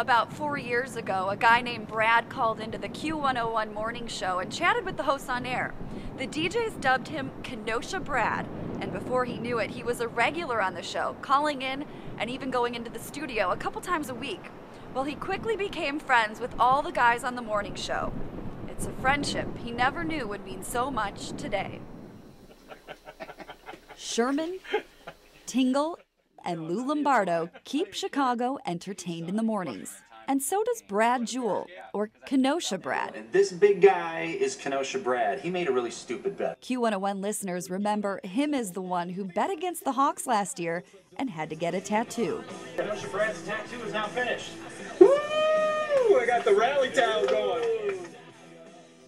About 4 years ago, a guy named Brad called into the Q101 morning show and chatted with the hosts on air. The DJs dubbed him Kenosha Brad, and before he knew it, he was a regular on the show, calling in and even going into the studio a couple times a week. Well, he quickly became friends with all the guys on the morning show. It's a friendship he never knew would mean so much today. Sherman, Tingle, and Lou Lombardo keep Chicago entertained in the mornings. And so does Brad Jewell, or Kenosha Brad. And this big guy is Kenosha Brad. He made a really stupid bet. Q101 listeners remember him as the one who bet against the Hawks last year and had to get a tattoo. Kenosha Brad's tattoo is now finished. Woo! I got the rally towel going.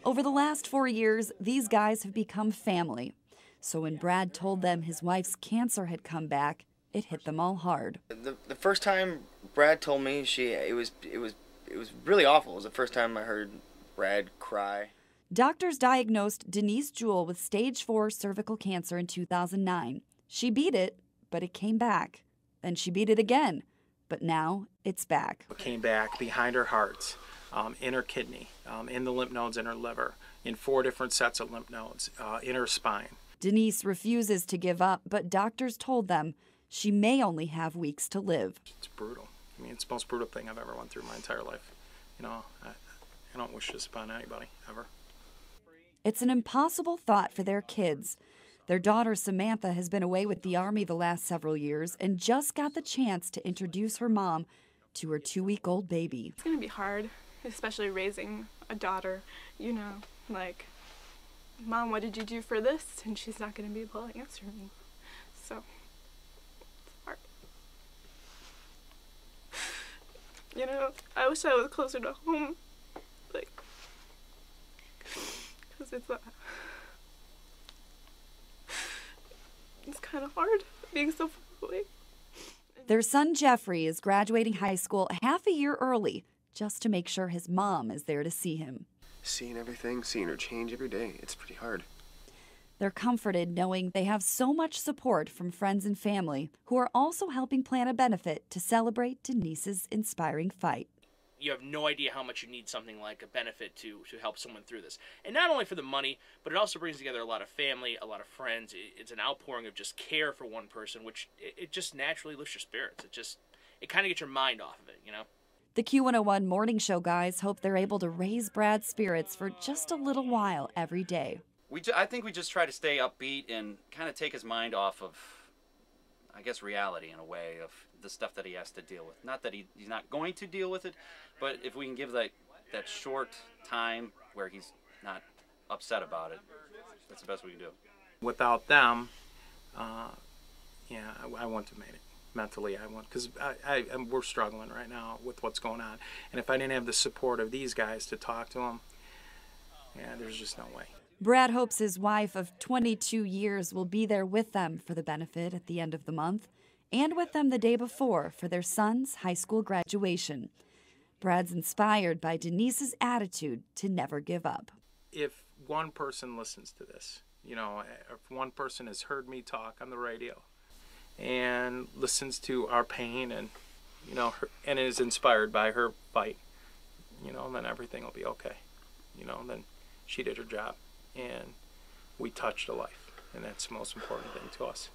Over the last 4 years, these guys have become family. So when Brad told them his wife's cancer had come back, it hit them all hard. The first time Brad told me it was really awful. It was the first time I heard Brad cry. Doctors diagnosed Denise Jewell with stage 4 cervical cancer in 2009. She beat it, but it came back. Then she beat it again, but now it's back. It came back behind her heart, in her kidney, in the lymph nodes in her liver, in 4 different sets of lymph nodes, in her spine. Denise refuses to give up, but doctors told them she may only have weeks to live. It's brutal. I mean, it's the most brutal thing I've ever went through in my entire life. You know, I don't wish this upon anybody, ever. It's an impossible thought for their kids. Their daughter Samantha has been away with the Army the last several years and just got the chance to introduce her mom to her 2-week-old baby. It's going to be hard, especially raising a daughter, you know, like, Mom, what did you do for this? And she's not going to be able to answer me. So, it's hard. You know, I wish I was closer to home, like, because it's kind of hard being so far away. Their son Jeffrey is graduating high school half a year early just to make sure his mom is there to see him. Seeing everything, seeing her change every day, it's pretty hard. They're comforted knowing they have so much support from friends and family who are also helping plan a benefit to celebrate Denise's inspiring fight. You have no idea how much you need something like a benefit to help someone through this. And not only for the money, but it also brings together a lot of family, a lot of friends. It's an outpouring of just care for one person, which it just naturally lifts your spirits. It kind of gets your mind off of it, you know? The Q101 morning show guys hope they're able to raise Brad's spirits for just a little while every day. I think we just try to stay upbeat and kind of take his mind off of, I guess, reality in a way of the stuff that he has to deal with. Not that he's not going to deal with it, but if we can give that short time where he's not upset about it, that's the best we can do. Without them, yeah, I wouldn't have made it. Mentally, I won't, because we're struggling right now with what's going on. And if I didn't have the support of these guys to talk to them, yeah, there's just no way. Brad hopes his wife of 22 years will be there with them for the benefit at the end of the month and with them the day before for their son's high school graduation. Brad's inspired by Denise's attitude to never give up. If one person listens to this, you know, if one person has heard me talk on the radio, and listens to our pain and, you know, and is inspired by her fight, you know, then everything will be okay. You know, then she did her job and we touched a life, and that's the most important thing to us.